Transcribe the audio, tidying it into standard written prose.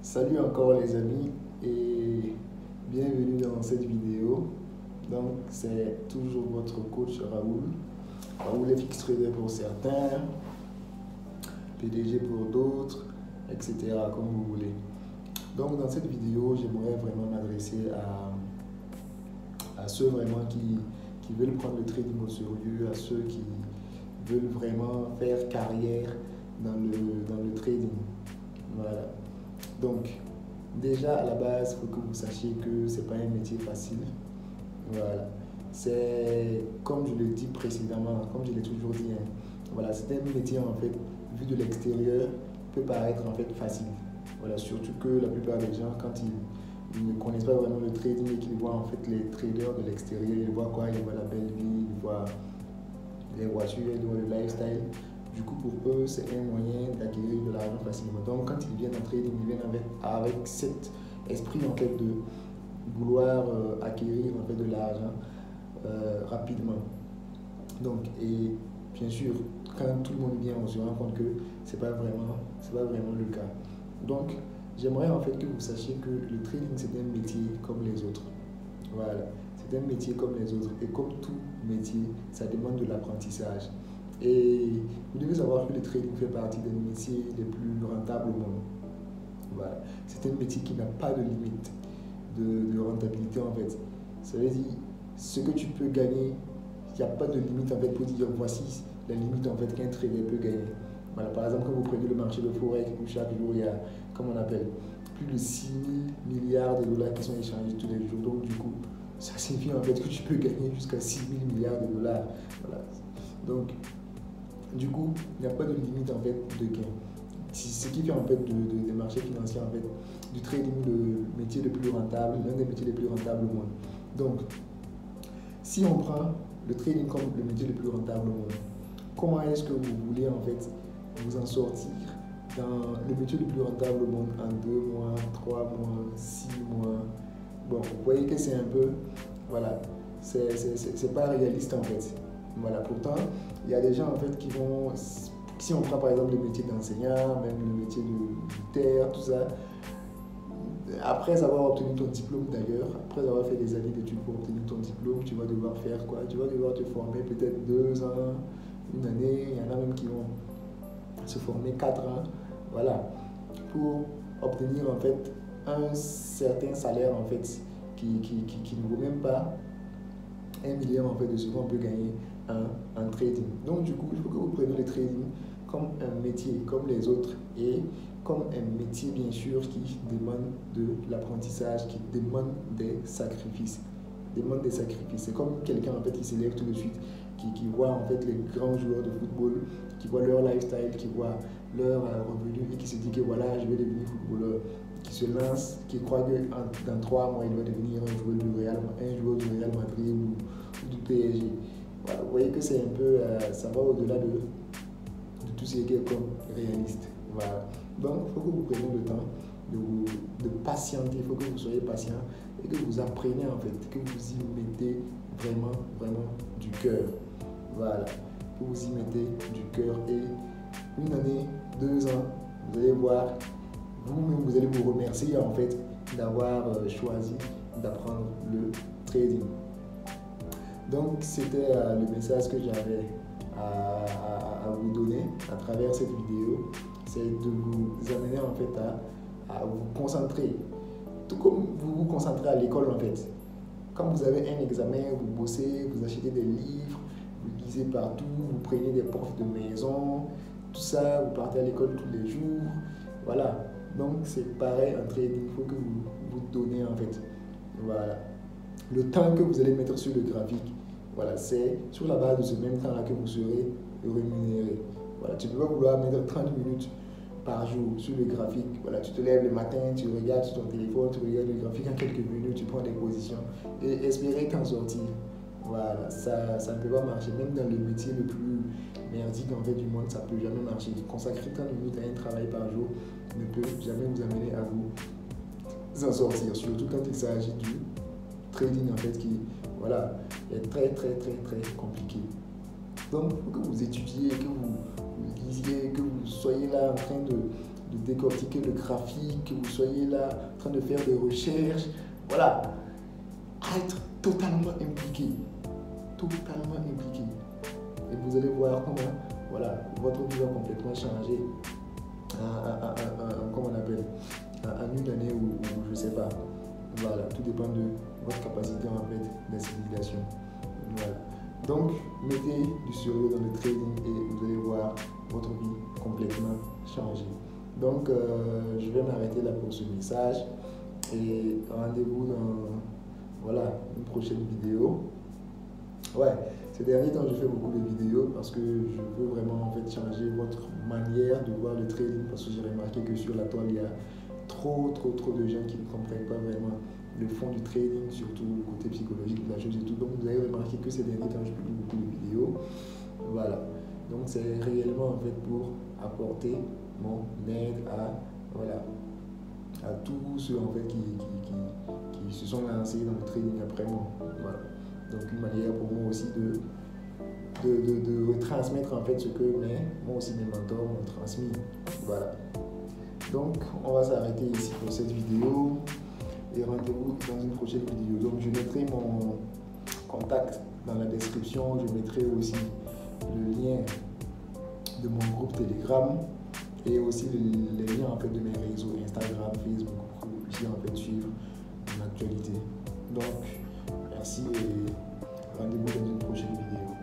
Salut encore les amis et bienvenue dans cette vidéo. Donc c'est toujours votre coach Raoul. Raoul FX Trader pour certains, PDG pour d'autres, etc. comme vous voulez. Donc dans cette vidéo, j'aimerais vraiment m'adresser à ceux vraiment qui veulent prendre le trading au sérieux, à ceux qui veulent vraiment faire carrière dans le trading. Voilà. Donc, déjà à la base, il faut que vous sachiez que ce n'est pas un métier facile. Voilà. C'est, comme je le dis précédemment, comme je l'ai toujours dit, hein, voilà, c'est un métier en fait, vu de l'extérieur, peut paraître en fait facile. Voilà, surtout que la plupart des gens, quand ils ne connaissent pas vraiment le trading et qu'ils voient en fait les traders de l'extérieur, ils voient quoi? Ils voient la belle vie, ils voient les voitures, ils voient le lifestyle. Du coup, pour eux, c'est un moyen d'acquérir de l'argent facilement. Donc, quand ils viennent en trading, ils viennent avec cet esprit en fait de vouloir acquérir en fait de l'argent rapidement. Donc, et bien sûr, quand tout le monde vient, on se rend compte que c'est pas vraiment le cas. Donc, j'aimerais en fait que vous sachiez que le trading c'est un métier comme les autres. Voilà, c'est un métier comme les autres. Et comme tout métier, ça demande de l'apprentissage. Et vous devez savoir que le trading fait partie des métiers les plus rentables au monde. Voilà. C'est un métier qui n'a pas de limite de rentabilité en fait. Ça veut dire, ce que tu peux gagner, il n'y a pas de limite en fait pour dire voici la limite en fait qu'un trader peut gagner. Voilà, par exemple, quand vous prenez le marché de Forex, où chaque jour il y a, comme on appelle, plus de 6 000 milliards de dollars qui sont échangés tous les jours. Donc du coup, ça signifie en fait que tu peux gagner jusqu'à 6 000 milliards de dollars. Voilà. Donc, du coup, il n'y a pas de limite en fait de gain. Ce qui fait en fait des marchés financiers, en fait, du trading, le métier le plus rentable, l'un des métiers les plus rentables au monde. Donc, si on prend le trading comme le métier le plus rentable au monde, comment est-ce que vous voulez en fait vous en sortir dans le métier le plus rentable au monde en 2 mois, 3 mois, 6 mois? Bon, vous voyez que c'est un peu, voilà, c'est pas réaliste en fait. Voilà, pourtant, il y a des gens en fait qui vont, si on prend par exemple le métier d'enseignant, même le métier de terre, tout ça, après avoir obtenu ton diplôme d'ailleurs, après avoir fait des années d'études pour obtenir ton diplôme, tu vas devoir faire quoi? Tu vas devoir te former peut-être 2 ans, une année, il y en a même qui vont se former 4 ans, voilà, pour obtenir en fait un certain salaire en fait qui ne vaut même pas 1 million en fait de ce qu'on peut gagner en trading. Donc du coup, il faut que vous preniez le trading comme un métier, comme les autres, et comme un métier bien sûr qui demande de l'apprentissage, qui demande des sacrifices. C'est comme quelqu'un en fait qui s'élève tout de suite, qui voit en fait les grands joueurs de football, qui voit leur lifestyle, qui voit leur revenu et qui se dit que voilà, je vais devenir footballeur, qui se lance, qui croit que dans 3 mois il va devenir un joueur du Real Madrid ou du PSG. Voilà, vous voyez que c'est un peu, ça va au-delà de tout ce qui est comme réaliste. Voilà. Donc, il faut que vous preniez le temps de patienter, il faut que vous soyez patient et que vous appreniez en fait, que vous y mettez vraiment, vraiment du cœur. Voilà, que vous y mettez du cœur et une année, 2 ans, vous allez voir, vous-même vous allez vous remercier en fait d'avoir choisi d'apprendre le trading. Donc, c'était le message que j'avais à vous donner à travers cette vidéo. C'est de vous amener en fait à vous concentrer. Tout comme vous vous concentrez à l'école en fait. Quand vous avez un examen, vous bossez, vous achetez des livres, vous lisez partout, vous prenez des profs de maison, tout ça, vous partez à l'école tous les jours. Voilà. Donc, c'est pareil en trading. Il faut que vous vous donnez en fait. Voilà. Le temps que vous allez mettre sur le graphique, voilà, c'est sur la base de ce même temps-là que vous serez rémunéré. Voilà, tu ne peux pas vouloir mettre 30 minutes par jour sur le graphique. Voilà, tu te lèves le matin, tu regardes sur ton téléphone, tu regardes le graphique en quelques minutes, tu prends des positions et espérer t'en sortir. Voilà, ça ne peut pas marcher. Même dans le métier le plus merdique en fait du monde, ça ne peut jamais marcher. Consacrer 30 minutes à un travail par jour ne peut jamais vous amener à vous en sortir, surtout quand il s'agit du trading en fait qui, voilà, est très compliqué. Donc, il faut que vous étudiez, que vous lisiez, que vous soyez là en train de décortiquer le graphique, que vous soyez là en train de faire des recherches. Voilà, à être totalement impliqué. Totalement impliqué. Et vous allez voir comment voilà, votre vie va complètement changer comment on appelle, en une année ou je ne sais pas. Voilà, tout dépend de votre capacité en fait d'assimilation. Voilà. Donc, mettez du sérieux dans le trading et vous allez voir votre vie complètement changer. Donc, je vais m'arrêter là pour ce message et rendez-vous dans voilà, une prochaine vidéo. Ouais, ces derniers temps, je fais beaucoup de vidéos parce que je veux vraiment en fait changer votre manière de voir le trading parce que j'ai remarqué que sur la toile, il y a trop de gens qui ne comprennent pas vraiment le fond du trading, surtout le côté psychologique de la chose et tout. Donc, vous avez remarqué que ces derniers temps, je publie beaucoup de vidéos. Voilà. Donc, c'est réellement en fait pour apporter mon aide à, voilà, à tous ceux en fait qui se sont lancés dans le trading après moi. Voilà. Donc, une manière pour moi aussi de retransmettre en fait ce que moi aussi mes mentors m'ont transmis. Voilà. Donc, on va s'arrêter ici pour cette vidéo et rendez-vous dans une prochaine vidéo. Donc, je mettrai mon contact dans la description. Je mettrai aussi le lien de mon groupe Telegram et aussi les liens en fait de mes réseaux Instagram, Facebook pour que vous puissiez en fait suivre mon actualité. Donc, merci et rendez-vous dans une prochaine vidéo.